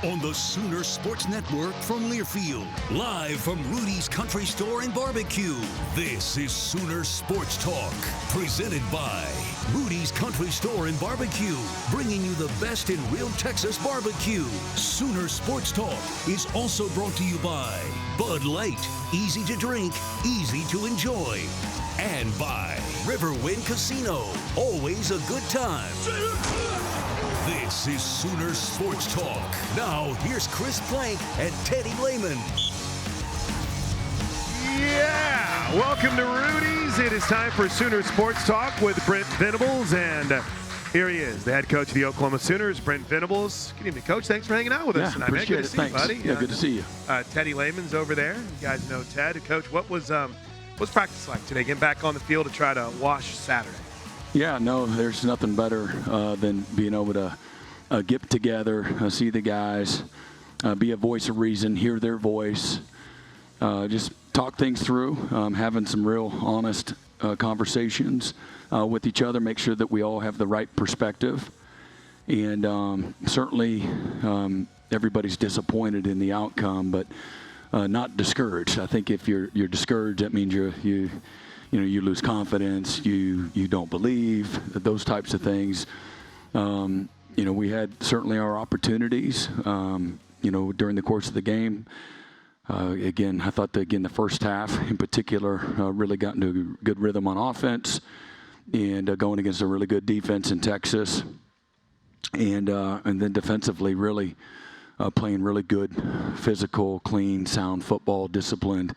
on the Sooner Sports Network from Learfield. Live from Rudy's Country Store and Barbecue. This is Sooner Sports Talk, presented by Rudy's Country Store and Barbecue, bringing you the best in real Texas barbecue. Sooner Sports Talk is also brought to you by Bud Light, easy to drink, easy to enjoy. And by Riverwind Casino, always a good time. This is Sooner Sports Talk. Now, here's Chris Plank and Teddy Lehman. Yeah! Welcome to Rudy's. It is time for Sooner Sports Talk with Brent Venables. And here he is, the head coach of the Oklahoma Sooners, Brent Venables. Good evening, Coach. Thanks for hanging out with us tonight. Appreciate Good it. to see you, buddy. Yeah, good to see you. Teddy Lehman's over there. You guys know Ted. Coach, what's practice like today? Getting back on the field to try to wash Saturday. Yeah, no, there's nothing better than being able to get together, see the guys, be a voice of reason, hear their voice, just talk things through, having some real honest conversations with each other, make sure that we all have the right perspective. And certainly everybody's disappointed in the outcome, but not discouraged. I think if you're discouraged, that means you lose confidence, you don't believe, those types of things. We had certainly our opportunities, during the course of the game. Again, I thought the first half in particular really got into a good rhythm on offense and going against a really good defense in Texas. And then defensively really playing really good, physical, clean, sound football, disciplined.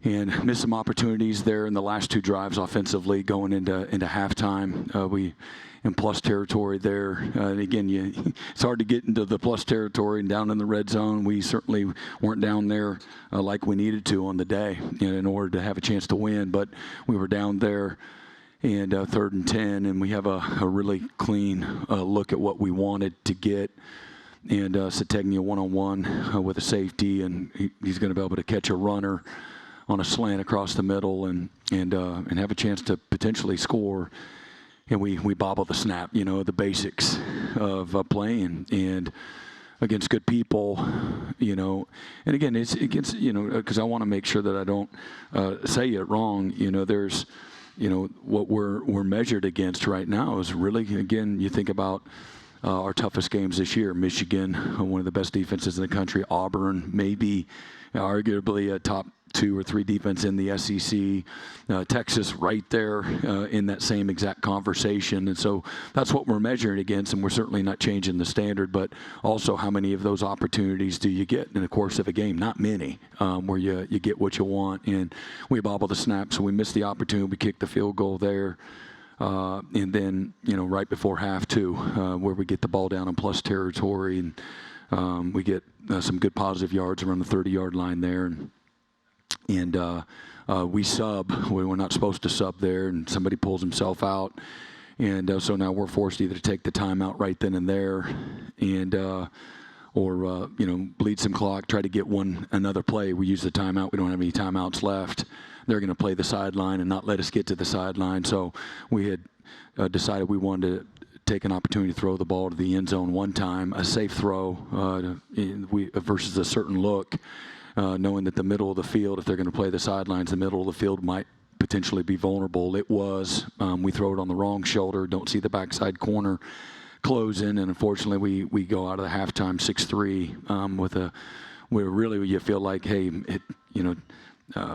And missed some opportunities there in the last two drives offensively going into halftime. We in plus territory there. And again, it's hard to get into the plus territory and down in the red zone. We certainly weren't down there like we needed to on the day in order to have a chance to win. But we were down there and 3rd and 10, and we have a really clean look at what we wanted to get. And Sategna one-on-one with a safety, and he's going to be able to catch a runner on a slant across the middle and have a chance to potentially score. And we bobble the snap, the basics of playing and against good people, And again, it's against, because I want to make sure that I don't say it wrong. There's, what we're measured against right now is really, again, you think about our toughest games this year. Michigan, one of the best defenses in the country. Auburn, maybe arguably a top 2 or 3 defense in the SEC. Texas right there in that same exact conversation. And so that's what we're measuring against, and we're certainly not changing the standard, but also how many of those opportunities do you get in the course of a game? Not many, where you get what you want. And we bobble the snap, so we missed the opportunity. We kicked the field goal there. And then, right before half too, where we get the ball down in plus territory, and we get some good positive yards around the 30-yard line there. And we sub. We were not supposed to sub there, and somebody pulls himself out. And so now we're forced either to take the timeout right then and there and or bleed some clock, try to get another play. We use the timeout. We don't have any timeouts left. They're going to play the sideline and not let us get to the sideline. So we had decided we wanted to take an opportunity to throw the ball to the end zone one time, a safe throw versus a certain look, knowing that the middle of the field, if they're going to play the sidelines, the middle of the field might potentially be vulnerable. It was. We throw it on the wrong shoulder, don't see the backside corner closing, and unfortunately we go out of the halftime 6-3 where really you feel like, hey, 13-3,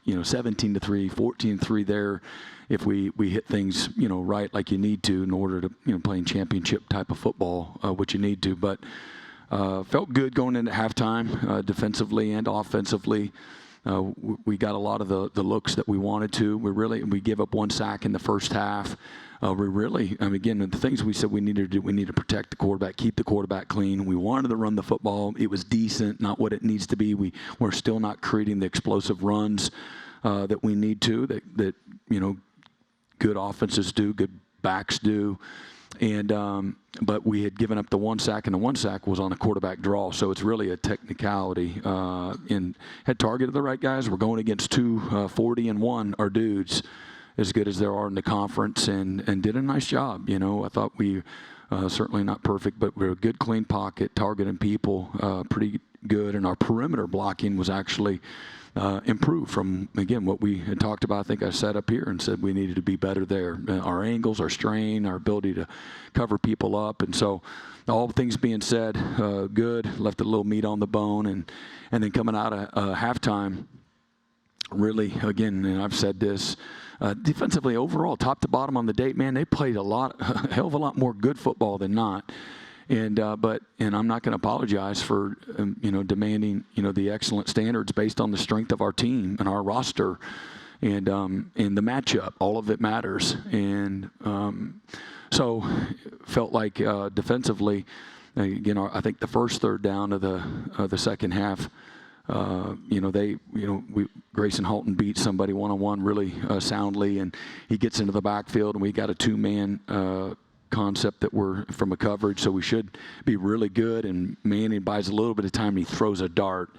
17-3, 14-3 there. If we hit things, right like you need to in order to, playing championship type of football, which you need to. But felt good going into halftime, defensively and offensively. We got a lot of the looks that we wanted to. We gave up 1 sack in the first half. Again, the things we said we needed to do, we need to protect the quarterback, keep the quarterback clean. We wanted to run the football. It was decent, not what it needs to be. We're still not creating the explosive runs that we need to, that good offenses do, good backs do. And but we had given up the 1 sack, and the 1 sack was on a quarterback draw. So it's really a technicality. And had targeted the right guys. We're going against 2 40-1 our dudes. as good as there are in the conference, and did a nice job. You know, I thought we certainly not perfect, but we're a good, clean pocket, targeting people pretty good, and our perimeter blocking was actually improved from, again, what we had talked about. I think I sat up here and said we needed to be better there. Our angles, our strain, our ability to cover people up. And so all things being said, good, left a little meat on the bone. And then coming out of halftime, really, again, and I've said this, defensively overall, top to bottom on the day, man, they played a hell of a lot more good football than not. And I'm not going to apologize for demanding the excellent standards based on the strength of our team and our roster, and the matchup. All of it matters. And so felt like defensively, again, I think the first third down of the second half, Grayson Halton beat somebody one-on-one really soundly, and he gets into the backfield, and we got a two-man concept that we're from a coverage, so we should be really good. And Manning buys a little bit of time, and he throws a dart,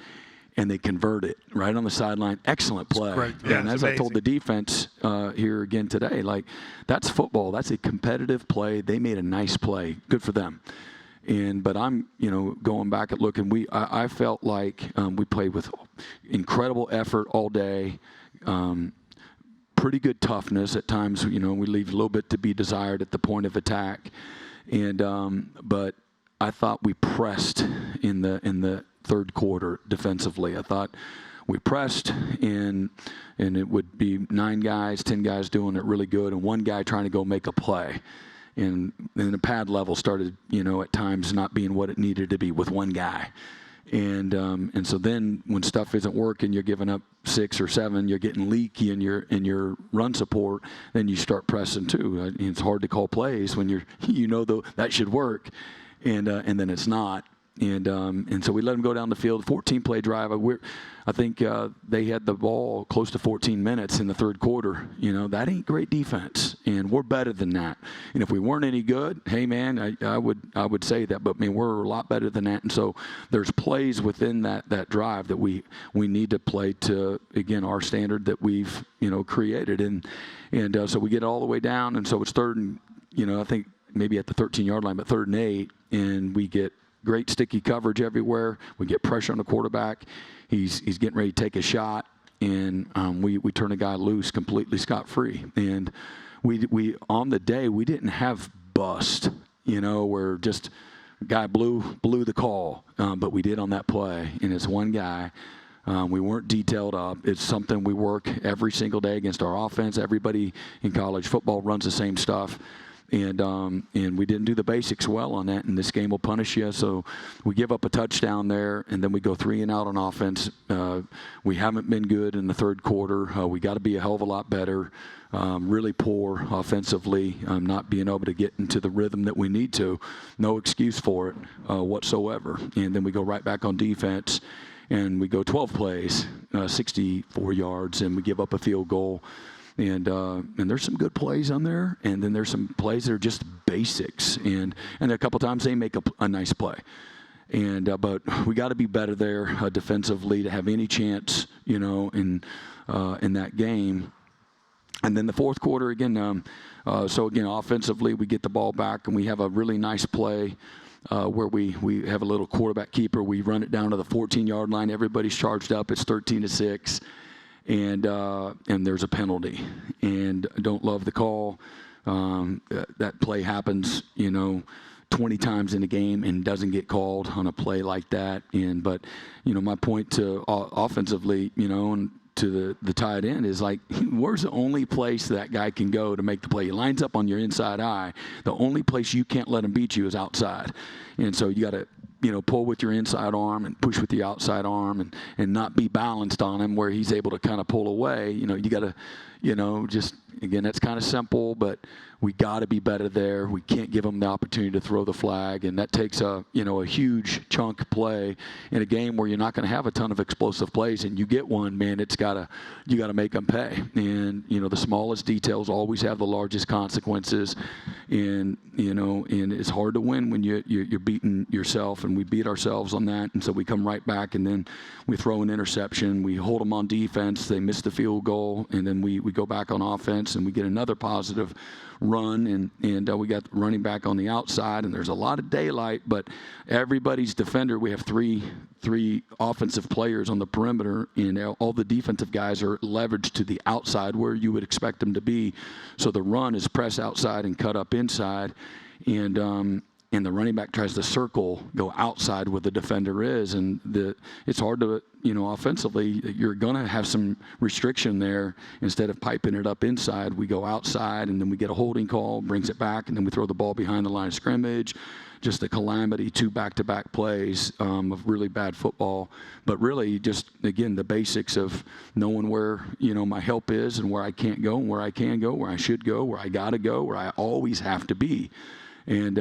and they convert it right on the sideline. Excellent play. Great. Yeah, and as amazing. I told the defense here again today, like, that's football. That's a competitive play. They made a nice play. Good for them. But I'm, going back and looking, I felt like we played with incredible effort all day. Pretty good toughness at times. We leave a little bit to be desired at the point of attack, but I thought we pressed in the third quarter defensively. I thought we pressed, and it would be 9 guys, 10 guys doing it really good, and one guy trying to go make a play. And then the pad level started, at times not being what it needed to be with one guy. And so then when stuff isn't working, you're giving up 6 or 7, you're getting leaky in your run support, then you start pressing too. It's hard to call plays when that should work, and then it's not. And so we let them go down the field. 14-play drive. I think they had the ball close to 14 minutes in the third quarter. That ain't great defense, and we're better than that. And if we weren't any good, hey man, I would say that. But man, we're a lot better than that. And so there's plays within that drive that we need to play to, again, our standard that we've created. And so we get all the way down, and so it's third and I think maybe at the 13-yard line, but 3rd and 8, and we get great sticky coverage everywhere. We get pressure on the quarterback. He's getting ready to take a shot, and we turn a guy loose completely scot-free. And we on the day, we didn't have bust, where just guy blew the call, but we did on that play, and it's one guy. We weren't detailed up. It's something we work every single day against our offense. Everybody in college football runs the same stuff. And we didn't do the basics well on that, and this game will punish you. So we give up a touchdown there, and then we go 3 and out on offense. We haven't been good in the third quarter. We got to be a hell of a lot better. Really poor offensively, not being able to get into the rhythm that we need to. No excuse for it whatsoever. And then we go right back on defense, and we go 12 plays, 64 yards, and we give up a field goal. And there's some good plays on there, and then there's some plays that are just basics, and a couple times they make a nice play. But we got to be better there defensively to have any chance, in that game. And then the fourth quarter again. So again, offensively, we get the ball back, and we have a really nice play. Where we have a little quarterback keeper. We run it down to the 14-yard line. Everybody's charged up. It's 13-6. And there's a penalty, and I don't love the call. That play happens, 20 times in a game and doesn't get called on a play like that. But my point to offensively, and to the tight end is like, where's the only place that guy can go to make the play? He lines up on your inside eye. The only place you can't let him beat you is outside, and so you got to pull with your inside arm and push with the outside arm, and not be balanced on him where he's able to kind of pull away. You got to, just, again, that's kind of simple, but we got to be better there. We can't give them the opportunity to throw the flag, and that takes a huge chunk play in a game where you're not going to have a ton of explosive plays, and you get one, man, you got to make them pay. And the smallest details always have the largest consequences, and it's hard to win when you're beating yourself, and we beat ourselves on that. And so we come right back, and then we throw an interception. We hold them on defense. They miss the field goal, and then we we go back on offense and we get another positive run, and we got running back on the outside, and there's a lot of daylight, but everybody's defender, we have three offensive players on the perimeter, and all the defensive guys are leveraged to the outside where you would expect them to be. So the run is press outside and cut up inside, and the running back tries to circle, go outside where the defender is, and it's hard to, offensively, you're going to have some restriction there. Instead of piping it up inside, we go outside, and then we get a holding call, brings it back, and then we throw the ball behind the line of scrimmage. Just a calamity, 2 back-to-back plays of really bad football. But really, just, again, the basics of knowing where, my help is and where I can't go and where I can go, where I should go, where I got to go, where I always have to be. And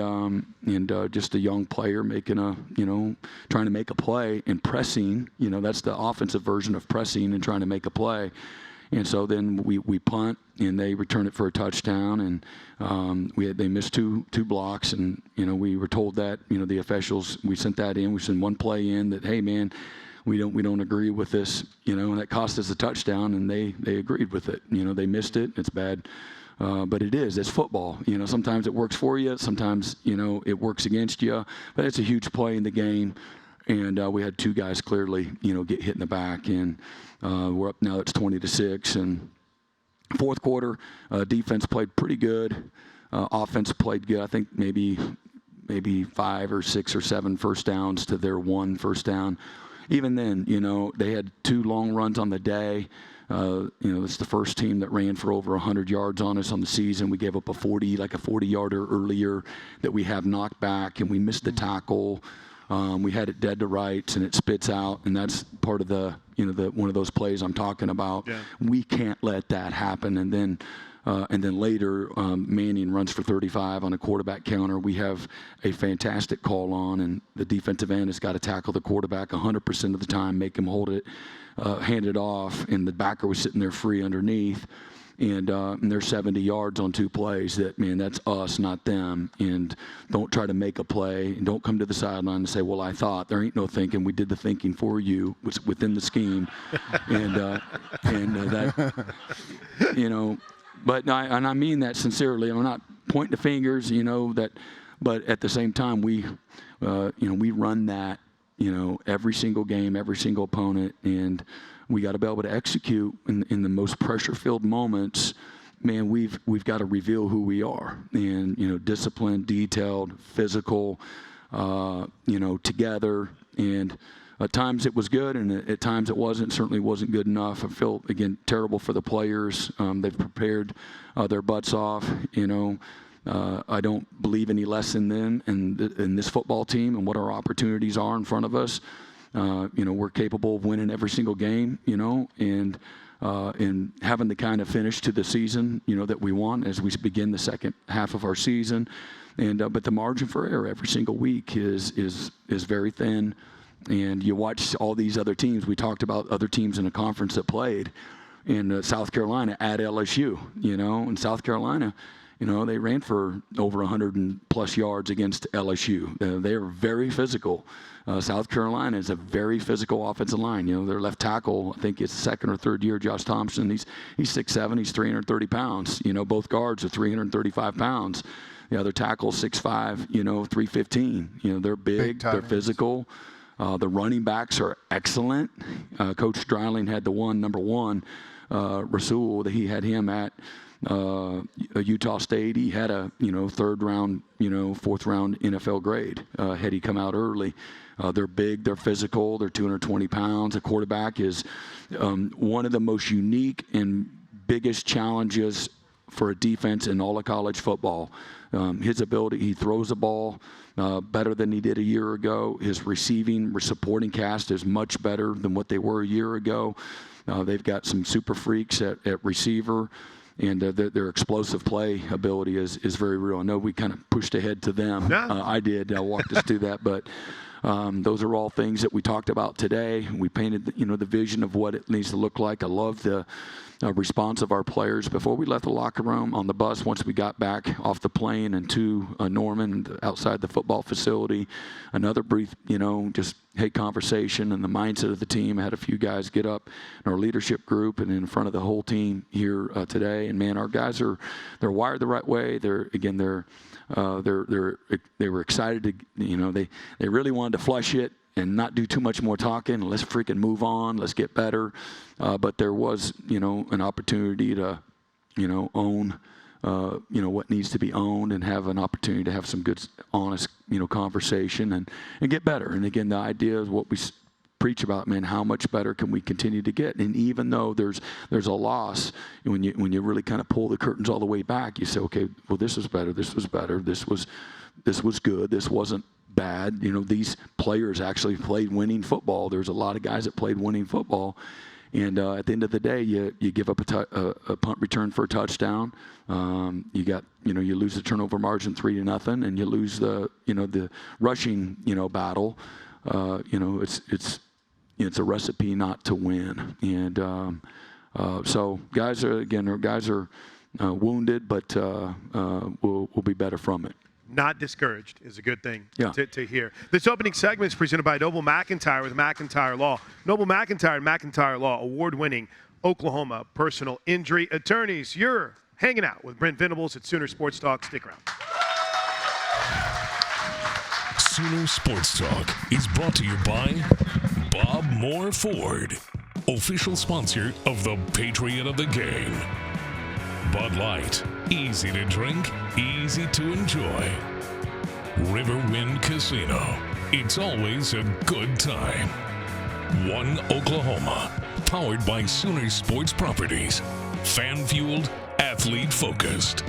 just a young player making trying to make a play and pressing, that's the offensive version of pressing and trying to make a play. And so then we punt, and they return it for a touchdown, and they missed two blocks, and we were told that the officials, we sent that in, we sent one play in that, hey man, we don't agree with this, and that cost us a touchdown, and they agreed with it. They missed it. It's bad. But it's football. Sometimes it works for you. Sometimes, it works against you. But it's a huge play in the game. And we had 2 guys clearly, get hit in the back. And we're up now, it's 20-6. And fourth quarter, defense played pretty good. Offense played good. I think maybe 5 or 6 or 7 first downs to their 1 first down. Even then, they had 2 long runs on the day. It's the first team that ran for over 100 yards on us on the season. We gave up a 40-yarder earlier that we have knocked back, and we missed the tackle. We had it dead to rights, and it spits out, and that's part of the one of those plays I'm talking about. Yeah. We can't let that happen. And then later, Manning runs for 35 on a quarterback counter. We have a fantastic call on, and the defensive end has got to tackle the quarterback 100% of the time, make him hold it, hand it off, and the backer was sitting there free underneath. And they're 70 yards on 2 plays. That's us, not them. And don't try to make a play, and don't come to the sideline and say, well, I thought. There ain't no thinking. We did the thinking for you. It was within the scheme. That, But I mean that sincerely. I'm not pointing the fingers, but at the same time, we run that, every single game, every single opponent, and we got to be able to execute in the most pressure-filled moments. Man, we've got to reveal who we are, and disciplined, detailed, physical, together, and. At times it was good, and at times it wasn't. Certainly wasn't good enough. I feel, again, terrible for the players. They've prepared their butts off. I don't believe any less in them and in this football team and what our opportunities are in front of us. We're capable of winning every single game, and having the kind of finish to the season, that we want as we begin the second half of our season. But the margin for error every single week is very thin. And you watch all these other teams. We talked about other teams in the conference that played in South Carolina at LSU. In South Carolina, they ran for over 100+ yards against LSU. They are very physical. South Carolina is a very physical offensive line. Their left tackle, I think it's 2nd or 3rd year, Josh Thompson. He's 6'7", he's 330 pounds. Both guards are 335 pounds. The other tackle, 6'5", 315. They're big, they're physical. The running backs are excellent. Coach Dreiling had number 1, Rasul. He had him at Utah State. He had a 3rd round, 4th round NFL grade. Had he come out early, they're big, they're physical, they're 220 pounds. The quarterback is one of the most unique and biggest challenges for a defense in all of college football. His ability, he throws the ball better than he did a year ago. His receiving, supporting cast is much better than what they were a year ago. They've got some super freaks at receiver, and their explosive play ability is very real. I know we kind of pushed ahead to them. Yeah. I did. I walked us through that, but Those are all things that we talked about today. We painted, the vision of what it needs to look like. I love the response of our players before we left the locker room, on the bus, once we got back off the plane and to Norman outside the football facility. Another brief, just conversation and the mindset of the team. I had a few guys get up in our leadership group and in front of the whole team here today. And man, our guys they're wired the right way. They were excited to, they really wanted to flush it and not do too much more talking. Let's freaking move on. Let's get better. But there was, an opportunity to, own, what needs to be owned, and have an opportunity to have some good, honest, conversation and get better. And again, the idea is what we preach about, man. How much better can we continue to get? And even though there's a loss, when you really kind of pull the curtains all the way back, you say, okay, well, this was better. This was better. This was good. This wasn't bad. These players actually played winning football. There's a lot of guys that played winning football. And at the end of the day, you give up a punt return for a touchdown. You lose the turnover margin 3-0, and you lose the rushing battle. It's a recipe not to win. And so guys are wounded, but we'll be better from it. Not discouraged is a good thing to hear. This opening segment is presented by Noble McIntyre with McIntyre Law. Noble McIntyre and McIntyre Law, award-winning Oklahoma personal injury attorneys. You're hanging out with Brent Venables at Sooner Sports Talk. Stick around. Sooner Sports Talk is brought to you by Bob Moore Ford, official sponsor of the Patriot of the Game. Bud Light, easy to drink, easy to enjoy. Riverwind Casino, it's always a good time. One Oklahoma, powered by Sooner Sports Properties. Fan-fueled, athlete-focused.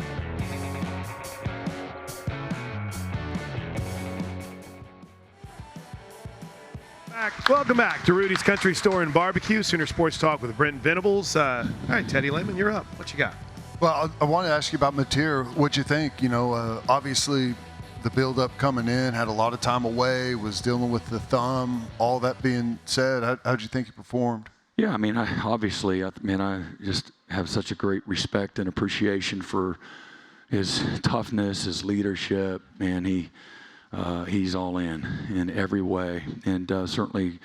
Welcome back to Rudy's Country Store and Barbecue, Sooner Sports Talk with Brent Venables. All right, Teddy Lehman, you're up. What you got? Well, I want to ask you about Mateer. What'd you think? Obviously the build-up coming in, had a lot of time away, was dealing with the thumb. All that being said, how'd you think he performed? Yeah, I just have such a great respect and appreciation for his toughness, his leadership, and he's all in every way, and certainly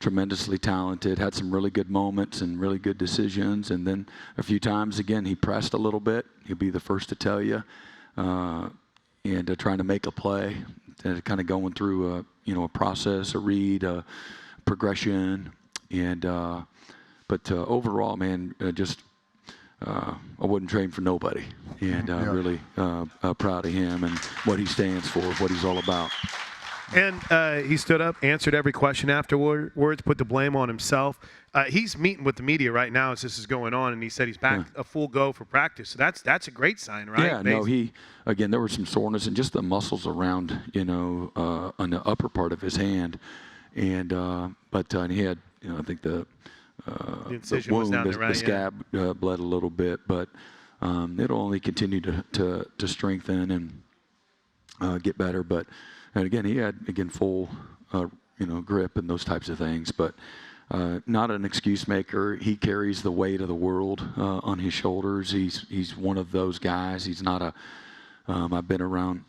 tremendously talented, had some really good moments and really good decisions. And then a few times, again, he pressed a little bit. He'll be the first to tell you. And trying to make a play, and kind of going through a process, a read, a progression. And but overall, man, I wouldn't trade for nobody. And really proud of him and what he stands for, what he's all about. And he stood up, answered every question afterwards, put the blame on himself. He's meeting with the media right now as this is going on, and he said he's back a full go for practice. So that's a great sign, right? Yeah, amazing. No, there was some soreness and just the muscles around, on the upper part of his hand. And but he had, I think the incision wound, was down there, right? The scab bled a little bit, but it'll only continue to strengthen and get better. But and again, he had full grip and those types of things, but not an excuse maker. He carries the weight of the world on his shoulders. He's one of those guys. He's not a. I've been around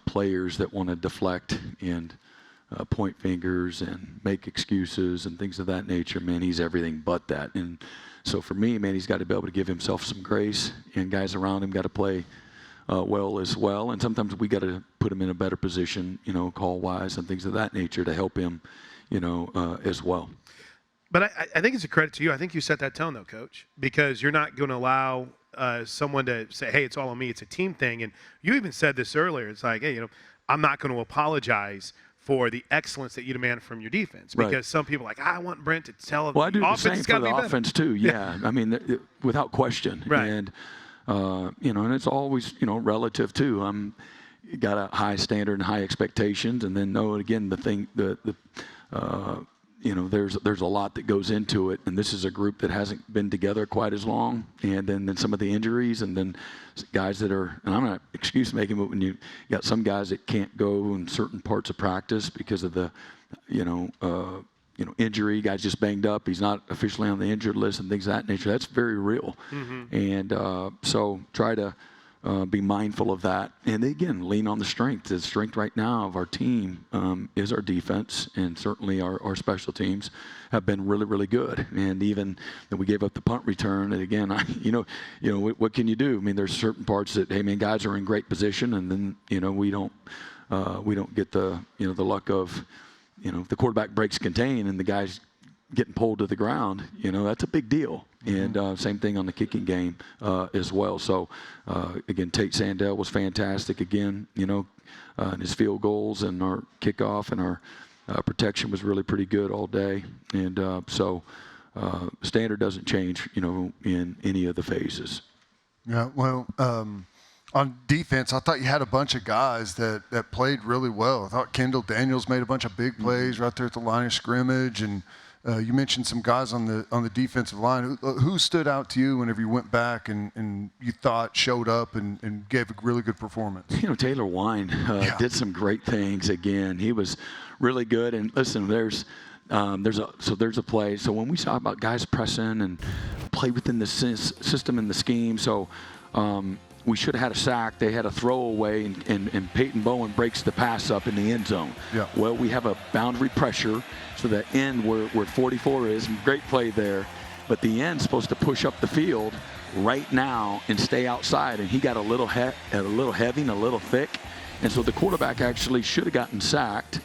players that want to deflect and point fingers and make excuses and things of that nature. Man, he's everything but that. And so for me, man, he's got to be able to give himself some grace, and guys around him got to play well as well. And sometimes we got to put him in a better position, call-wise and things of that nature to help him, as well. But I think it's a credit to you. I think you set that tone, though, Coach, because you're not going to allow someone to say, hey, it's all on me. It's a team thing. And you even said this earlier. It's like, hey, I'm not going to apologize for the excellence that you demand from your defense, because some people are like, I want Brent to tell the offense. Well, I do the same for the offense, too. Yeah. I mean, without question. Right. And, and it's always, relative, too. Got a high standard and high expectations. And then, again, the there's a lot that goes into it, and this is a group that hasn't been together quite as long, and then some of the injuries, and then guys that are, and I'm not excuse making, but when you got some guys that can't go in certain parts of practice because of the, injury, guys just banged up, he's not officially on the injured list and things of that nature. That's very real, and so try to be mindful of that. And again, lean on the strength. The strength right now of our team is our defense, and certainly our special teams have been really, really good. And even that we gave up the punt return, and again, what can you do? I mean, there's certain parts that, hey man, guys are in great position, and then we don't get the the luck of the quarterback breaks contain and the guys getting pulled to the ground, that's a big deal. And same thing on the kicking game as well. So, again, Tate Sandell was fantastic again, and his field goals and our kickoff and our protection was really pretty good all day. And so standard doesn't change, in any of the phases. Yeah, well, on defense, I thought you had a bunch of guys that played really well. I thought Kendall Daniels made a bunch of big plays right there at the line of scrimmage, and you mentioned some guys on the defensive line. Who stood out to you whenever you went back and you thought showed up and gave a really good performance? Taylor Wine did some great things again. He was really good. And listen, there's a play. So when we talk about guys pressing and play within the system and the scheme, so we should have had a sack. They had a throwaway, and Peyton Bowen breaks the pass up in the end zone. Yeah. Well, we have a boundary pressure, so the end where 44 is, great play there, but the end's supposed to push up the field right now and stay outside, and he got a little heavy and a little thick, and so the quarterback actually should have gotten sacked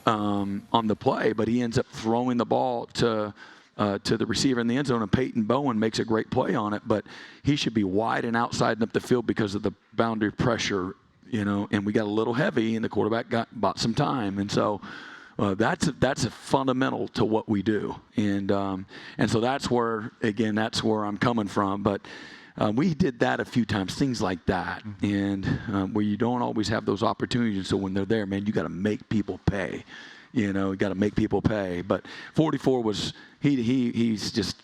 on the play, but he ends up throwing the ball to the receiver in the end zone, and Peyton Bowen makes a great play on it, but he should be wide and outside and up the field because of the boundary pressure, and we got a little heavy, and the quarterback bought some time, and so that's a fundamental to what we do, and so that's where I'm coming from, but we did that a few times, things like that, and where you don't always have those opportunities, so when they're there, man, you got to make people pay. You got to make people pay. But 44 was he's just.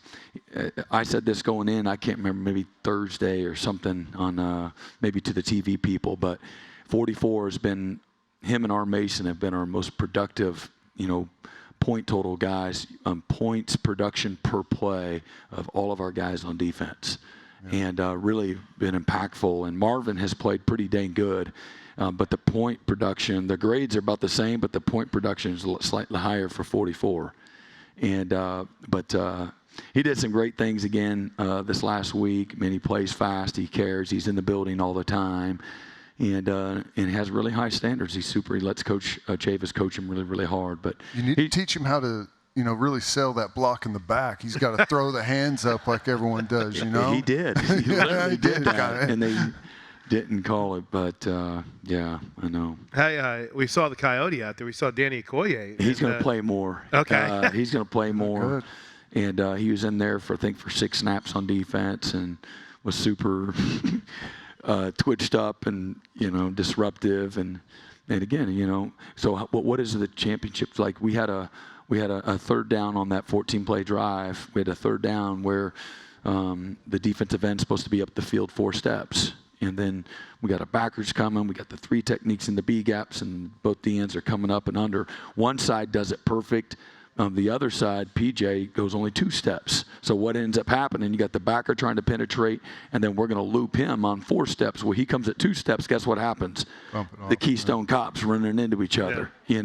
I said this going in. I can't remember, maybe Thursday or something on maybe to the TV people. But 44 has been, him and R. Mason have been our most productive, point total guys, points production per play of all of our guys on defense, and really been impactful. And Marvin has played pretty dang good. But the point production, the grades are about the same, but the point production is slightly higher for 44. And but he did some great things again this last week. I mean, he plays fast, he cares, he's in the building all the time, and has really high standards. He lets Coach Chavis coach him really, really hard. But you need to teach him how to really sell that block in the back. He's got to throw the hands up like everyone does. He did. He literally did that, and they didn't call it, but yeah, I know. Hey, we saw the Coyote out there. We saw Danny Okoye. He's going to play more. Okay. He's going to play more. Good. And he was in there for 6 snaps on defense and was super twitched up and disruptive and again So what is the championship like? We had a third down on that 14-play drive. We had a third down where the defensive end's supposed to be up the field 4 steps. And then we got our backers coming. We got the 3 techniques in the B gaps, and both the ends are coming up and under. One side does it perfect. The other side, PJ, goes only 2 steps. So what ends up happening, you got the backer trying to penetrate, and then we're going to loop him on 4 steps. Well, he comes at 2 steps. Guess what happens? The Keystone Cops running into each other. Yeah.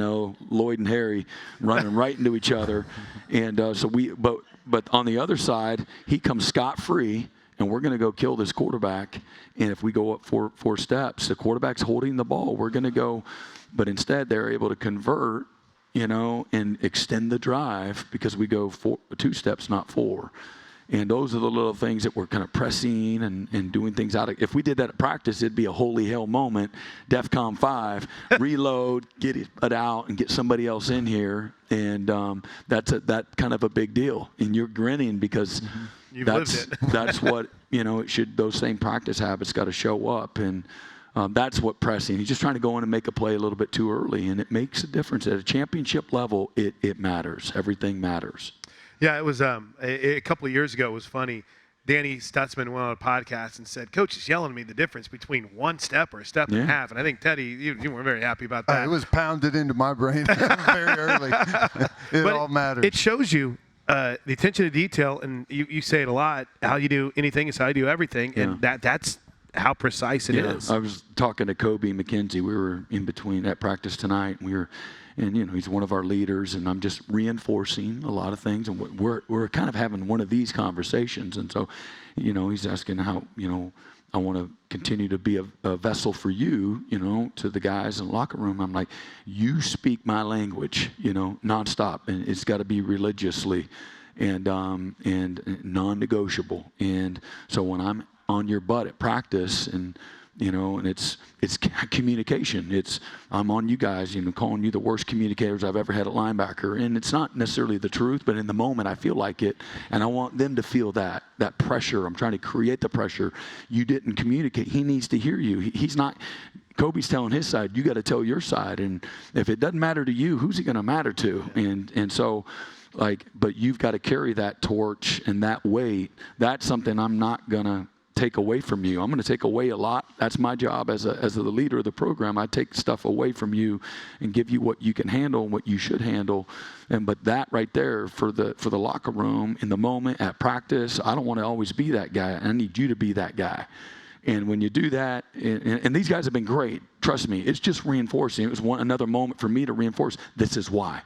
Lloyd and Harry running right into each other. And but on the other side, he comes scot-free. And we're going to go kill this quarterback. And if we go up 4 steps, the quarterback's holding the ball. We're going to go. But instead, they're able to convert, and extend the drive because we go 2 steps, not 4. And those are the little things that we're kind of pressing and doing things out of. If we did that at practice, it'd be a holy hell moment. DEFCON 5, reload, get it out, and get somebody else in here. And that's kind of a big deal. And you're grinning because You've lived it. That's what, it should, those same practice habits got to show up. And That's what pressing. He's just trying to go in and make a play a little bit too early, and it makes a difference. At a championship level, it matters. Everything matters. Yeah, it was a couple of years ago. It was funny. Danny Stutzman went on a podcast and said, Coach is yelling at me the difference between one step or a step and a half. And I think, Teddy, you weren't very happy about that. It was pounded into my brain very early. It all matters. It shows you the attention to detail, and you say it a lot, how you do anything is how you do everything, and that's how precise it is. I was talking to Kobe McKenzie. We were in between at practice tonight, and he's one of our leaders, and I'm just reinforcing a lot of things, and we're kind of having one of these conversations, and so, he's asking how, I want to continue to be a vessel for you, to the guys in the locker room. I'm like, you speak my language, nonstop, and it's got to be religiously and non-negotiable, and so when I'm on your butt at practice, and it's communication. I'm on you guys, calling you the worst communicators I've ever had at linebacker, and it's not necessarily the truth, but in the moment I feel like it, and I want them to feel that pressure. I'm trying to create the pressure. You didn't communicate. He needs to hear you. He's not. Kobe's telling his side. You got to tell your side, and if it doesn't matter to you, who's it going to matter to? And so. But you've got to carry that torch and that weight. That's something I'm not going to take away from you. I'm going to take away a lot. That's my job as the leader of the program. I take stuff away from you and give you what you can handle and what you should handle. But that right there for the locker room in the moment at practice, I don't want to always be that guy. I need you to be that guy. And when you do that, and these guys have been great, trust me, it's just reinforcing. It was another moment for me to reinforce, this is why.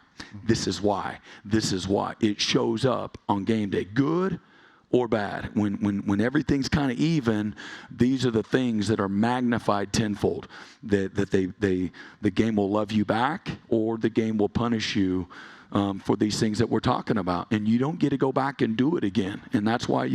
This is why. This is why. It shows up on game day, good or bad. When everything's kind of even, these are the things that are magnified tenfold. That the game will love you back, or the game will punish you for these things that we're talking about, and you don't get to go back and do it again. And that's why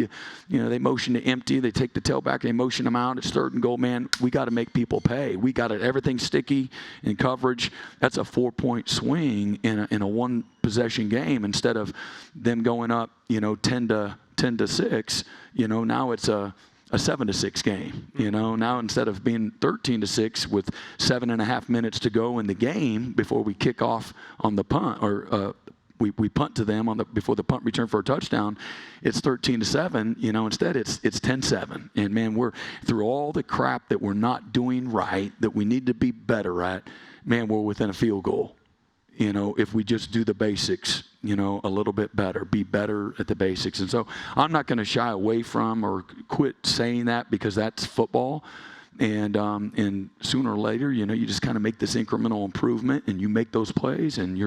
they motion to empty, they take the tailback, they motion them out. It's 3rd and goal, man. We got to make people pay. We got it. Everything's sticky in coverage. That's a 4-point swing in a one possession game instead of them going up 10 to 6. Now it's a 7-6 game. Now instead of being 13-6 with 7.5 minutes to go in the game before we kick off on the punt, or we punt to them before the punt return for a touchdown, it's 13-7. Instead it's 10-7. And man, we're through all the crap that we're not doing right, that we need to be better at. Man, we're within a field goal. If we just do the basics, a little bit better, be better at the basics. And so I'm not going to shy away from or quit saying that, because that's football. And sooner or later, you just kind of make this incremental improvement, and you make those plays, and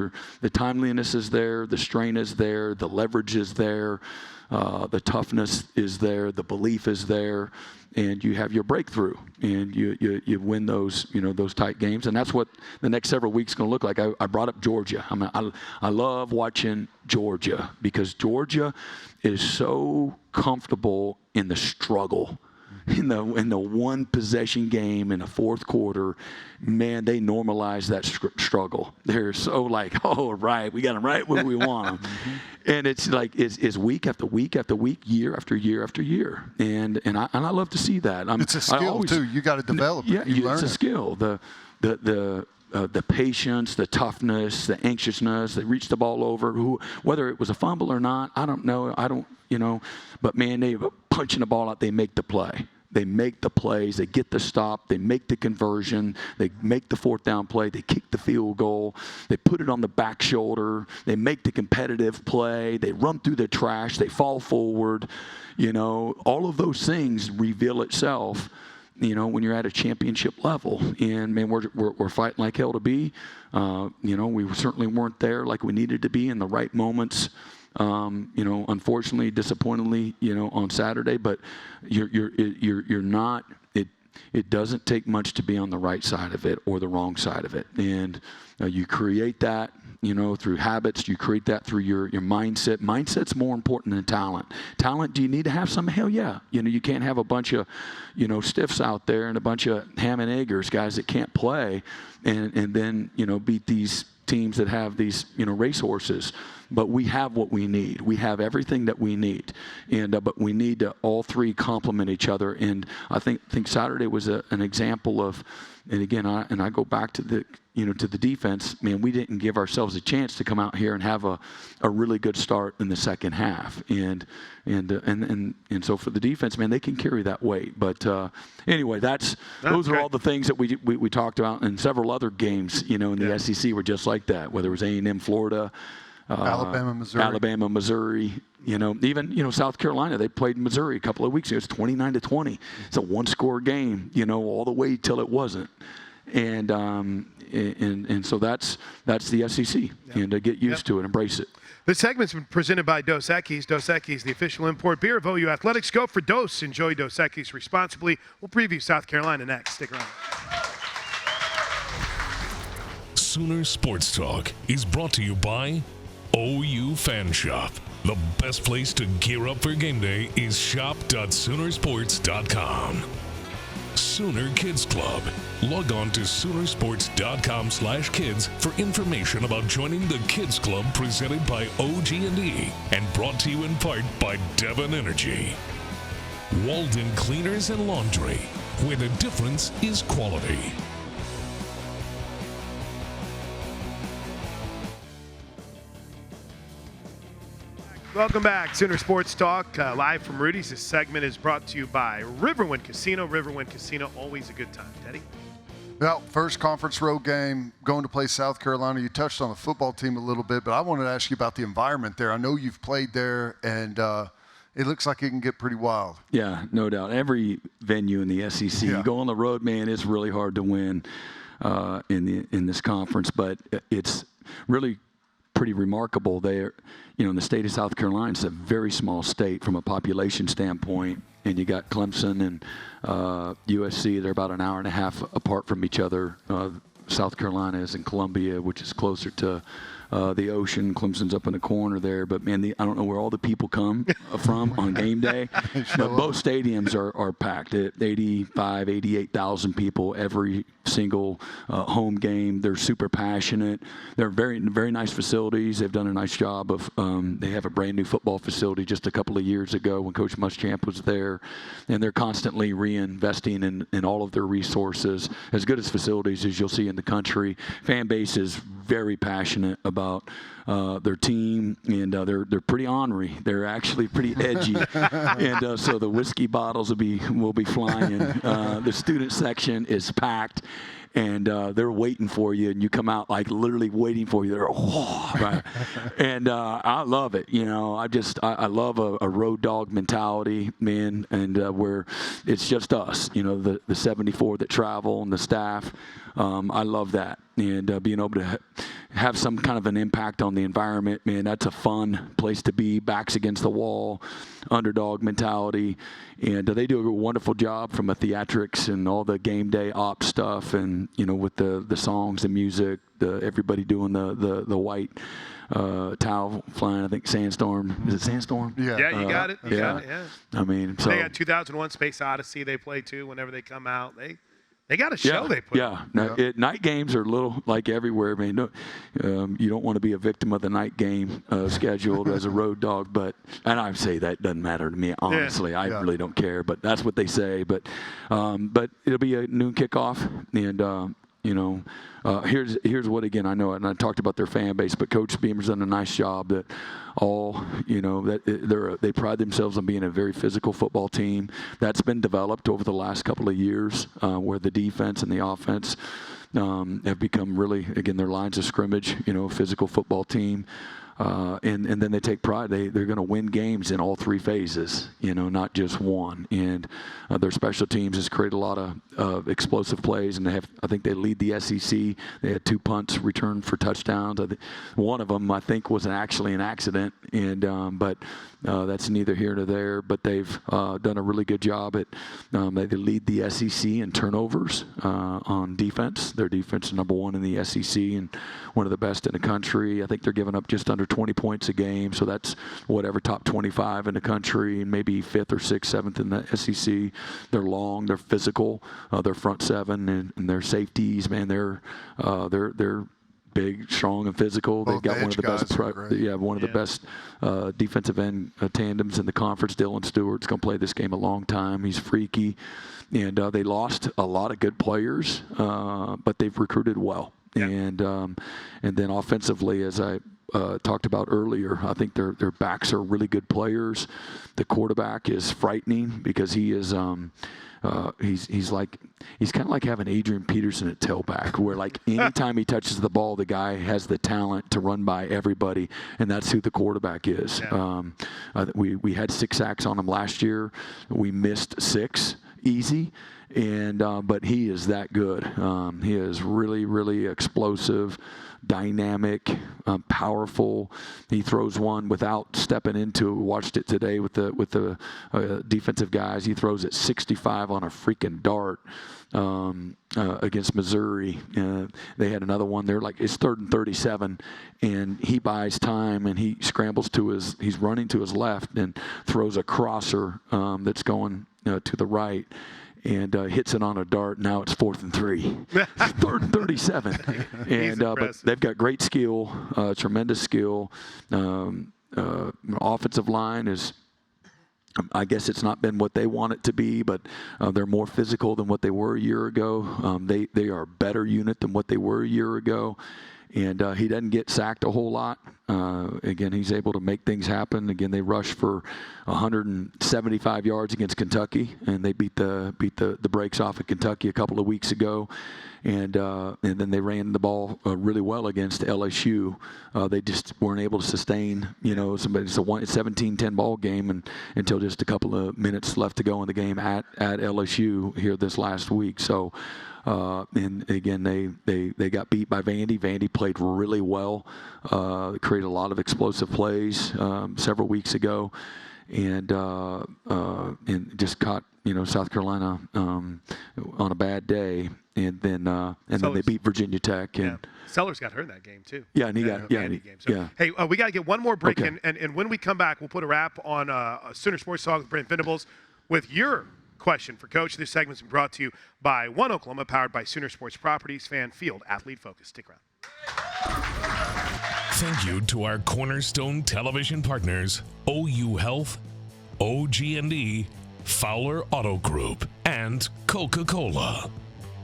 the timeliness is there, the strain is there, the leverage is there, the toughness is there, the belief is there, and you have your breakthrough, and you win those those tight games. And that's what the next several weeks going to look like. I brought up Georgia. I love watching Georgia, because Georgia is so comfortable in the struggle. In the one possession game in the 4th quarter, man, they normalize that struggle. They're so like, oh, right, we got them right where we want them. And it's like it's week after week after week, year after year after year. And I love to see that. It's a skill too. You got to develop it. Yeah, you learn it's a skill. The patience, the toughness, the anxiousness. They reach the ball over. Whether it was a fumble or not, I don't know. But man, they punching the ball out. They make the play. They make the plays. They get the stop. They make the conversion. They make the 4th down play. They kick the field goal. They put it on the back shoulder. They make the competitive play. They run through the trash. They fall forward. All of those things reveal itself, when you're at a championship level. And man, we're fighting like hell to be. We certainly weren't there like we needed to be in the right moments. Unfortunately, disappointingly, on Saturday, but you're not. It doesn't take much to be on the right side of it or the wrong side of it, and you create that, through habits. You create that through your mindset. Mindset's more important than talent. Talent, do you need to have some? Hell yeah. You can't have a bunch of, stiffs out there and a bunch of ham and eggers, guys that can't play, and then beat these teams that have these racehorses. but we have what we need. We have everything that we need, and but we need to all three complement each other. And I think Saturday was an example of, and again, I go back to the to the defense. Man, we didn't give ourselves a chance to come out here and have a really good start in the second half, and so for the defense, man, they can carry that weight. But anyway, those are all the things that we talked about, and several other games, in the SEC were just like that. Whether it was A&M, Florida, Alabama, Missouri. Even South Carolina, they played Missouri a couple of weeks ago. It's 29-20. It's a one-score game, all the way till it wasn't. And so that's the SEC, and to get used to it, embrace it. The segment's been presented by Dos Equis. Dos Equis, the official import beer of OU Athletics. Go for Dos. Enjoy Dos Equis responsibly. We'll preview South Carolina next. Stick around. Sooner Sports Talk is brought to you by OU Fan Shop. The best place to gear up for game day is shop.soonersports.com. Sooner Kids Club. Log on to Soonersports.com/kids for information about joining the Kids Club presented by OG&E and brought to you in part by Devon Energy. Walden Cleaners and Laundry, where the difference is quality. Welcome back. Sooner Sports Talk, live from Rudy's. This segment is brought to you by Riverwind Casino. Riverwind Casino, always a good time. Teddy? Well, first conference road game, going to play South Carolina. You touched on the football team a little bit, but I wanted to ask you about the environment there. I know you've played there, and it looks like it can get pretty wild. Yeah, no doubt. Every venue in the SEC, you go on the road, man, it's really hard to win in this conference, but it's really pretty remarkable there. In the state of South Carolina, it's a very small state from a population standpoint, and you got Clemson and USC. They're about an hour and a half apart from each other. South Carolina is in Columbia, which is closer to the ocean. Clemson's up in the corner there. But, man, I don't know where all the people come from on game day. But both stadiums are packed at 85,000, 88,000 people every single home game. They're super passionate. They're very, very nice facilities. They've done a nice job of they have a brand new football facility just a couple of years ago when Coach Muschamp was there. And they're constantly reinvesting in all of their resources. As good as facilities as you'll see in the country. Fan base is very passionate about their team, and they're pretty ornery. They're actually pretty edgy, and so the whiskey bottles will be flying. The student section is packed, and they're waiting for you, and you come out like literally waiting for you. They're right, and I love it. I love a road dog mentality, man, and where it's just us. The 74 that travel and the staff. I love that, and being able to have some kind of an impact on the environment, man, that's a fun place to be. Backs against the wall, underdog mentality, and they do a wonderful job from a theatrics and all the game day op stuff, and with the songs, the music, everybody doing the white towel flying. I think Sandstorm. Is it Sandstorm? Yeah, you got it. You got it. Yeah. I mean, so they got 2001 Space Odyssey. They play too whenever they come out. They got a show they put on. Night games are a little like everywhere. I mean, you don't want to be a victim of the night game scheduled as a road dog, and I say that doesn't matter to me, honestly. I really don't care, but that's what they say. But it'll be a noon kickoff, and here's what, again, I know, and I talked about their fan base, but Coach Beamer's done a nice job that they pride themselves on being a very physical football team. That's been developed over the last couple of years, where the defense and the offense have become really, again, their lines of scrimmage, physical football team. And then they take pride. They're going to win games in all three phases, not just one. And their special teams has created a lot of explosive plays, and I think they lead the SEC. They had 2 punts returned for touchdowns. One of them, I think, was actually an accident, but that's neither here nor there. But they've done a really good job at. They lead the SEC in turnovers on defense. Their defense is number 1 in the SEC and one of the best in the country. I think they're giving up just under 20 points a game, so that's whatever, top 25 in the country, and maybe 5th or 6th, 7th in the SEC. They're long, they're physical, their front seven and their safeties, man, they're big, strong, and physical. They've got one of the best. One of the best defensive end tandems in the conference. Dylan Stewart's going to play this game a long time. He's freaky, and they lost a lot of good players, but they've recruited well. Yeah. And then offensively, as I talked about earlier, I think their backs are really good players. The quarterback is frightening because he is he's kind of like having Adrian Peterson at tailback, where like anytime he touches the ball, the guy has the talent to run by everybody, and that's who the quarterback is. Yeah. We had 6 sacks on him last year. We missed 6 easy. And but he is that good. He is really, really explosive, dynamic, powerful. He throws one without stepping into it. We watched it today with the defensive guys. He throws it 65 on a freaking dart against Missouri. They had another one there, like it's 3rd and 37, and he buys time and he scrambles he's running to his left and throws a crosser that's going to the right. And hits it on a dart. Now it's 4th and 3, 3rd and 37, and but they've got great skill, tremendous skill. Offensive line is, I guess it's not been what they want it to be, but they're more physical than what they were a year ago. They are a better unit than what they were a year ago. And he doesn't get sacked a whole lot. Again, he's able to make things happen. Again, they rushed for 175 yards against Kentucky, and they beat the brakes off of Kentucky a couple of weeks ago. And then they ran the ball really well against LSU. They just weren't able to sustain, it's a 17-10 ball game, and until just a couple of minutes left to go in the game at LSU here this last week. So. And again, they got beat by Vandy. Vandy played really well, created a lot of explosive plays several weeks ago, and just caught South Carolina on a bad day, and then they beat Virginia Tech. And Sellers got hurt in that game too. Yeah, and he got game. So, hey, we got to get one more break, okay. and when we come back, we'll put a wrap on Sooner Sports Talk with Brent Venables with your question for Coach. This segment's been brought to you by One Oklahoma, powered by Sooner Sports Properties, Fan Field, Athlete Focus. Stick around. Thank you to our cornerstone television partners, OU Health, OG&E, Fowler Auto Group, and Coca-Cola.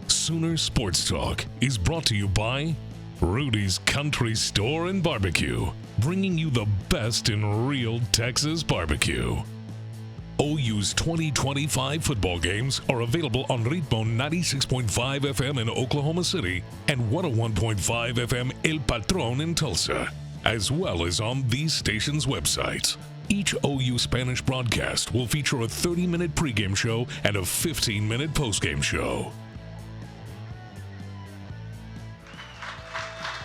Sooner Sports Talk is brought to you by Rudy's Country Store and Barbecue, bringing you the best in real Texas barbecue. OU's 2025 football games are available on Ritmo 96.5 FM in Oklahoma City and 101.5 FM El Patron in Tulsa, as well as on these stations' websites. Each OU Spanish broadcast will feature a 30-minute pregame show and a 15-minute postgame show.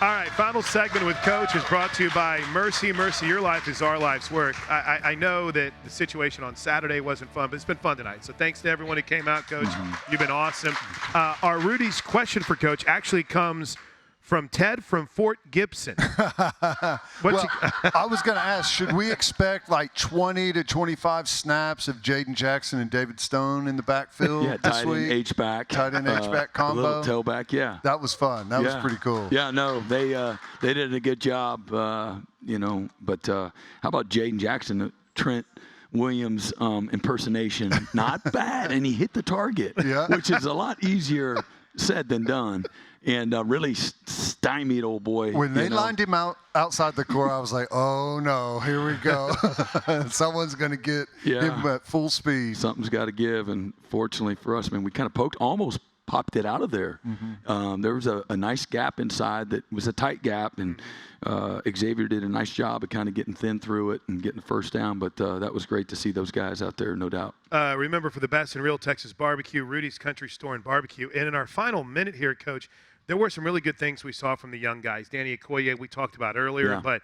All right, final segment with Coach is brought to you by Mercy. Mercy, your life is our life's work. I know that the situation on Saturday wasn't fun, but it's been fun tonight. So thanks to everyone who came out, Coach. Mm-hmm. You've been awesome. Our Rudy's question for Coach actually comes from Ted from Fort Gibson. I was going to ask, should we expect like 20 to 25 snaps of Jaden Jackson and David Stone in the backfield this week? H-back. Tight end H-back combo. Little tailback, yeah. That was fun. That was pretty cool. Yeah, no, they did a good job, but how about Jaden Jackson, Trent Williams impersonation? Not bad, and he hit the target, which is a lot easier said than done. And really stymied old boy. When they lined him out outside the core, I was like, oh, no, here we go. Someone's going to get him at full speed. Something's got to give. And fortunately for us, we kind of almost popped it out of there. Mm-hmm. There was a nice gap inside that was a tight gap. And Xavier did a nice job of kind of getting thin through it and getting the first down. But that was great to see those guys out there, no doubt. Remember, for the best in real Texas barbecue, Rudy's Country Store and Barbecue. And in our final minute here, Coach, there were some really good things we saw from the young guys. Danny Okoye, we talked about earlier, but,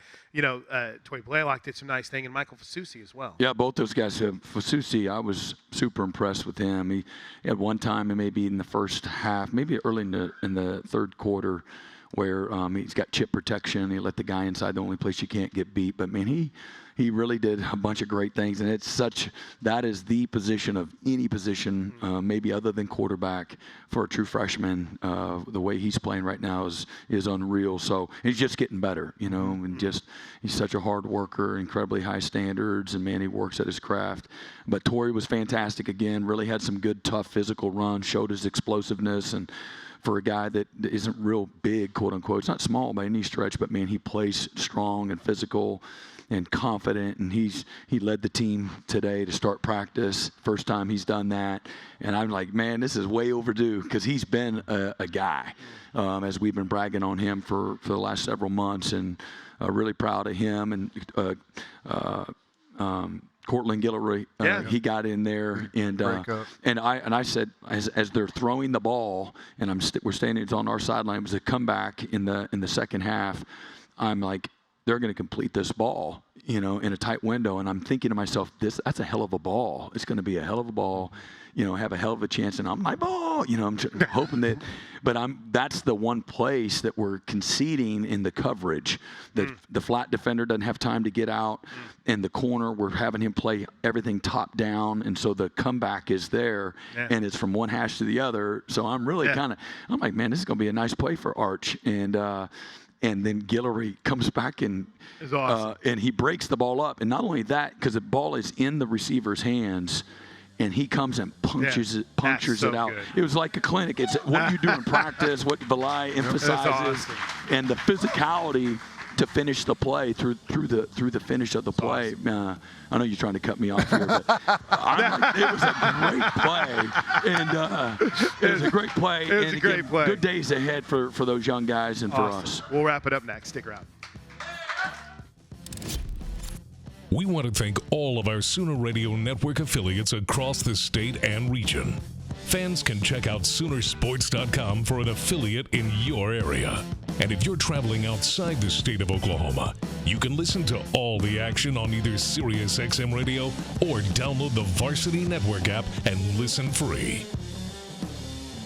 Toy Blaylock did some nice thing, and Michael Fasusi as well. Yeah, both those guys. Fasusi, I was super impressed with him. He had one time, and maybe in the first half, maybe early in the third quarter, where he's got chip protection. He let the guy inside, the only place you can't get beat. But, man, he really did a bunch of great things. And that is the position of any position, maybe other than quarterback, for a true freshman. The way he's playing right now is unreal. So he's just getting better, and he's such a hard worker, incredibly high standards, and, man, he works at his craft. But Torrey was fantastic again, really had some good, tough physical runs, showed his explosiveness, and for a guy that isn't real big, quote unquote, it's not small by any stretch, but, man, he plays strong and physical and confident, and he led the team today to start practice. First time he's done that, and I'm like, man, this is way overdue, because he's been a guy, as we've been bragging on him for the last several months, and really proud of him. And Cortland Guillory, he got in there, and I said, as they're throwing the ball, and we're standing on our sideline, it was a comeback in the second half. I'm like, they're going to complete this ball, in a tight window, and I'm thinking to myself, that's a hell of a ball. It's going to be a hell of a ball, have a hell of a chance, and I'm like, ball, I'm hoping that. But that's the one place that we're conceding in the coverage. That the flat defender doesn't have time to get out, and the corner, we're having him play everything top down, and so the comeback is there, and it's from one hash to the other. So I'm really I'm like, man, this is going to be a nice play for Arch, and then Guillory comes back and he breaks the ball up. And not only that, because the ball is in the receiver's hands, and he comes and punctures it out. Good. It was like a clinic. It's what you do in practice, what Valai emphasizes, and the physicality to finish the play through the finish of the play. Awesome. I know you're trying to cut me off here, but it was a great play, and it was a great play. It was a great play. Good days ahead for those young guys and for us. We'll wrap it up next. Stick around. We want to thank all of our Sooner Radio Network affiliates across the state and region. Fans can check out Soonersports.com for an affiliate in your area. And if you're traveling outside the state of Oklahoma, you can listen to all the action on either SiriusXM Radio or download the Varsity Network app and listen free.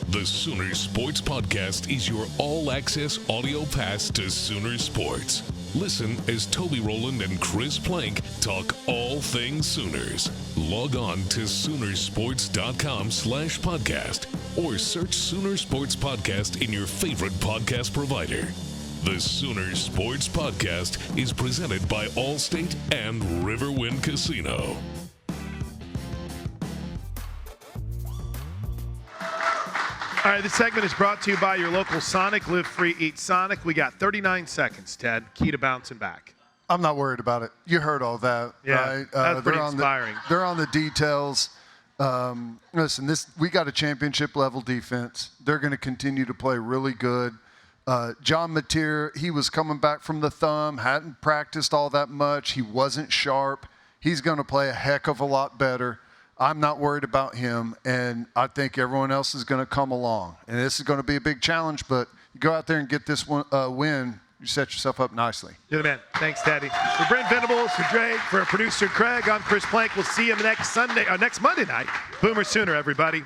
The Sooner Sports Podcast is your all-access audio pass to Sooner Sports. Listen as Toby Rowland and Chris Plank talk all things Sooners. Log on to Soonersports.com/podcast or search Sooner Sports Podcast in your favorite podcast provider. The Sooner Sports Podcast is presented by Allstate and Riverwind Casino. All right, this segment is brought to you by your local Sonic. Live free, eat Sonic. We got 39 seconds, Ted. Key to bouncing back. I'm not worried about it. You heard all that, right? That's pretty inspiring. They're on the details. Listen, we got a championship-level defense. They're going to continue to play really good. John Mateer, he was coming back from the thumb, hadn't practiced all that much. He wasn't sharp. He's going to play a heck of a lot better. I'm not worried about him, and I think everyone else is going to come along. And this is going to be a big challenge, but you go out there and get this one, win, you set yourself up nicely. You're the man. Thanks, Teddy. For Brent Venables, for Drake, for producer Craig, I'm Chris Plank. We'll see you next Monday night. Boomer Sooner, everybody.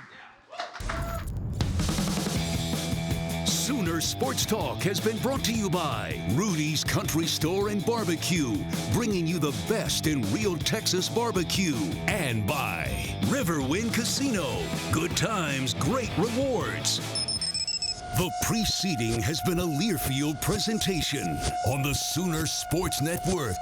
Sooner Sports Talk has been brought to you by Rudy's Country Store and Barbecue, bringing you the best in real Texas barbecue, and by Riverwind Casino. Good times, great rewards. The preceding has been a Learfield presentation on the Sooner Sports Network.